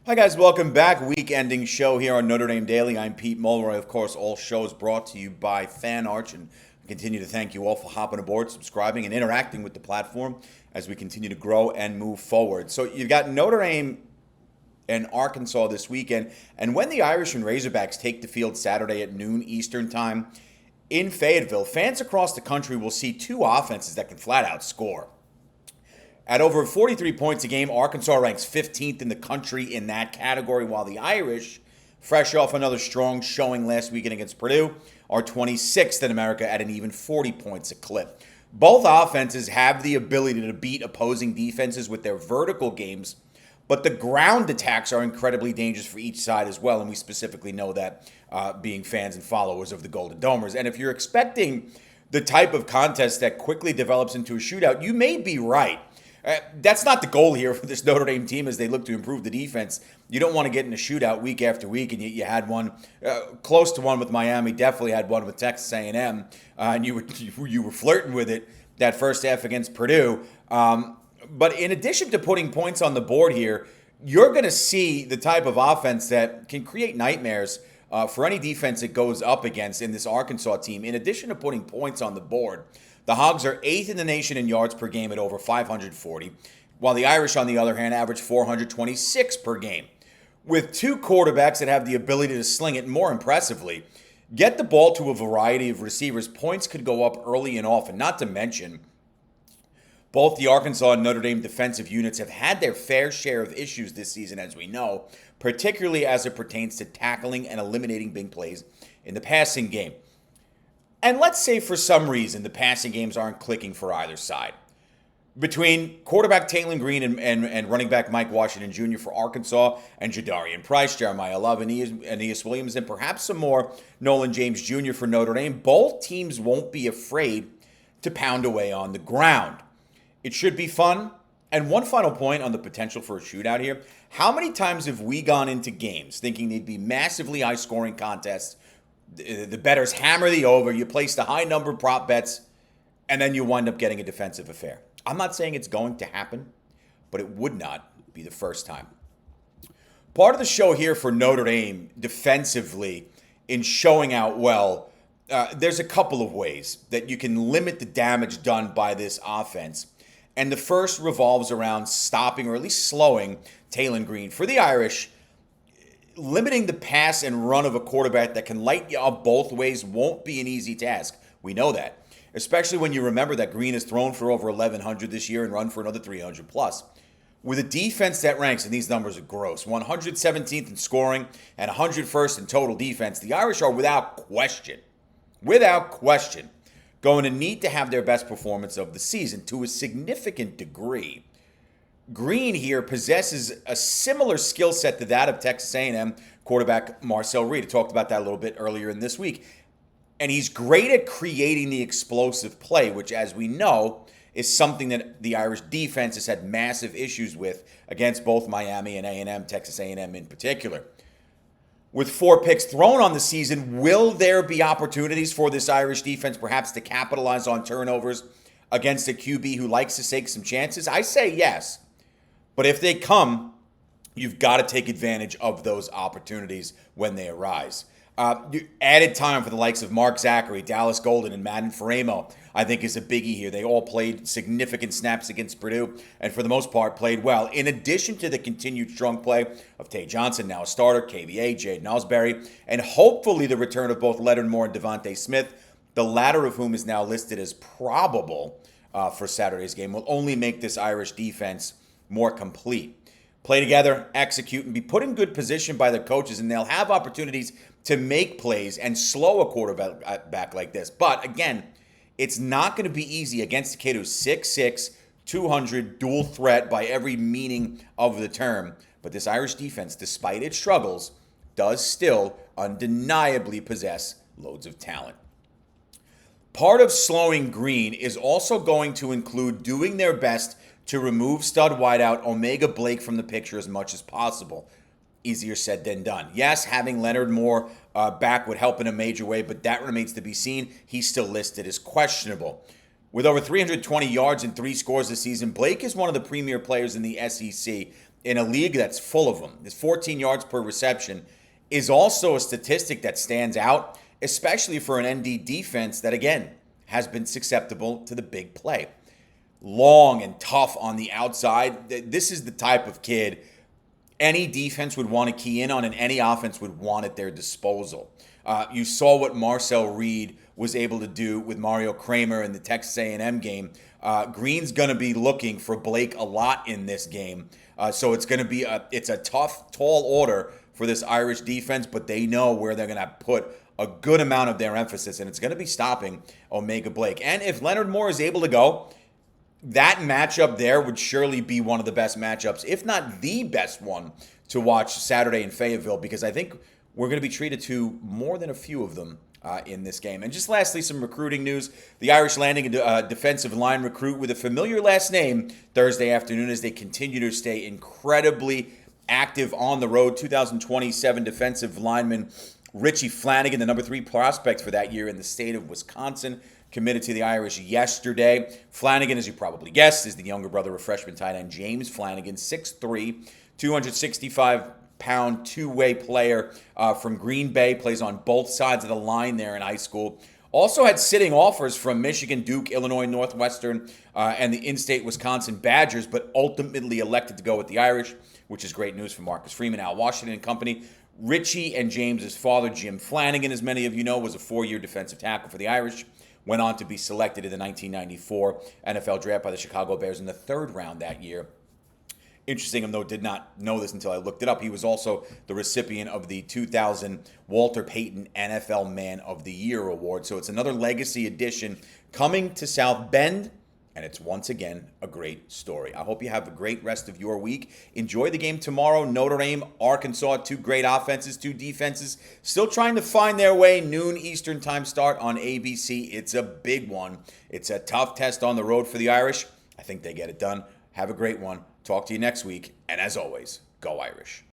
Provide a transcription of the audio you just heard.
Hi, guys. Welcome back. Week-ending show here on Notre Dame Daily. I'm Pete Mulroy. Of course, all shows brought to you by Fan Arch, and I continue to thank you all for hopping aboard, subscribing, and interacting with the platform as we continue to grow and move forward. So you've got Notre Dame and Arkansas this weekend, and when the Irish and Razorbacks take the field Saturday at noon Eastern Time in Fayetteville, fans across the country will see two offenses that can flat out score. At over 43 points a game, Arkansas ranks 15th in the country in that category, while the Irish, fresh off another strong showing last weekend against Purdue, are 26th in America at an even 40 points a clip. Both offenses have the ability to beat opposing defenses with their vertical games, but the ground attacks are incredibly dangerous for each side as well, and we specifically know that being fans and followers of the Golden Domers. And if you're expecting the type of contest that quickly develops into a shootout, you may be right. That's not the goal here for this Notre Dame team as they look to improve the defense. You don't want to get in a shootout week after week, and you had one close to one with Miami. Definitely had one with Texas A&M, and you were flirting with it that first half against Purdue. But in addition to putting points on the board here, you're going to see the type of offense that can create nightmares for any defense it goes up against in this Arkansas team. In addition to putting points on the board, the Hogs are 8th in the nation in yards per game at over 540, while the Irish, on the other hand, average 426 per game. With two quarterbacks that have the ability to sling it more impressively, get the ball to a variety of receivers, points could go up early and often. Not to mention, both the Arkansas and Notre Dame defensive units have had their fair share of issues this season, as we know, particularly as it pertains to tackling and eliminating big plays in the passing game. And let's say for some reason the passing games aren't clicking for either side. Between quarterback Taylor Green and running back Mike Washington Jr. for Arkansas, and Jadarian Price, Jeremiah Love, Aeneas Williams, and perhaps some more Nolan James Jr. for Notre Dame, both teams won't be afraid to pound away on the ground. It should be fun. And one final point on the potential for a shootout here. How many times have we gone into games thinking they'd be massively high-scoring contests? The bettors hammer the over, you place the high number prop bets, and then you wind up getting a defensive affair. I'm not saying it's going to happen, but it would not be the first time. Part of the show here for Notre Dame defensively in showing out well, there's a couple of ways that you can limit the damage done by this offense. And the first revolves around stopping or at least slowing Taylor Green. For the Irish, limiting the pass and run of a quarterback that can light you up both ways won't be an easy task. We know that, especially when you remember that Green has thrown for over 1,100 this year and run for another 300 plus. With a defense that ranks, and these numbers are gross, 117th in scoring and 101st in total defense, the Irish are without question, going to need to have their best performance of the season to a significant degree. Green here possesses a similar skill set to that of Texas A&M quarterback Marcel Reed. I talked about that a little bit earlier in this week. And he's great at creating the explosive play, which, as we know, is something that the Irish defense has had massive issues with against both Miami and A&M, Texas A&M in particular. With 4 picks thrown on the season, will there be opportunities for this Irish defense perhaps to capitalize on turnovers against a QB who likes to take some chances? I say yes. But if they come, you've got to take advantage of those opportunities when they arise. Added time for the likes of Mark Zachary, Dallas Golden, and Madden Faramo, I think is a biggie here. They all played significant snaps against Purdue and for the most part played well. In addition to the continued strong play of Tay Johnson, now a starter, KVA, Jaden Osbury, and hopefully the return of both Leonard Moore and Devontae Smith, the latter of whom is now listed as probable for Saturday's game, will only make this Irish defense more complete. Play together, execute, and be put in good position by their coaches, and they'll have opportunities to make plays and slow a quarterback back like this. But again, it's not going to be easy against a kid who's 6'6", 200, dual threat by every meaning of the term. But this Irish defense, despite its struggles, does still undeniably possess loads of talent. Part of slowing Green is also going to include doing their best to remove stud wideout Omega Blake from the picture as much as possible. Easier said than done. Yes, having Leonard Moore back would help in a major way, but that remains to be seen. He's still listed as questionable. With over 320 yards and 3 scores this season, Blake is one of the premier players in the SEC, in a league that's full of them. His 14 yards per reception is also a statistic that stands out, especially for an ND defense that, again, has been susceptible to the big play. Long and tough on the outside. This is the type of kid any defense would want to key in on and any offense would want at their disposal. You saw what Marcel Reed was able to do with Mario Kramer in the Texas A&M game. Green's going to be looking for Blake a lot in this game. So it's going to be it's a tough, tall order for this Irish defense, but they know where they're going to put a good amount of their emphasis, and it's going to be stopping O'Mega Blake. And if Leonard Moore is able to go, that matchup there would surely be one of the best matchups, if not the best one, to watch Saturday in Fayetteville, because I think we're going to be treated to more than a few of them in this game. And just lastly, some recruiting news. The Irish landing a defensive line recruit with a familiar last name Thursday afternoon as they continue to stay incredibly active on the road. 2027 defensive lineman Richie Flanagan, the number 3 prospect for that year in the state of Wisconsin, committed to the Irish yesterday. Flanagan, as you probably guessed, is the younger brother of freshman tight end James Flanagan, 6'3", 265-pound two-way player from Green Bay, plays on both sides of the line there in high school. Also had sitting offers from Michigan, Duke, Illinois, Northwestern, and the in-state Wisconsin Badgers, but ultimately elected to go with the Irish, which is great news for Marcus Freeman, Al Washington and company. Richie and James's father, Jim Flanagan, as many of you know, was a 4-year defensive tackle for the Irish. Went on to be selected in the 1994 NFL Draft by the Chicago Bears in the 3rd round that year. Interesting, though, did not know this until I looked it up. He was also the recipient of the 2000 Walter Payton NFL Man of the Year award. So it's another legacy addition coming to South Bend, and it's once again a great story. I hope you have a great rest of your week. Enjoy the game tomorrow. Notre Dame, Arkansas, 2 great offenses, 2 defenses, still trying to find their way. Noon Eastern time start on ABC. It's a big one. It's a tough test on the road for the Irish. I think they get it done. Have a great one. Talk to you next week. And as always, go Irish.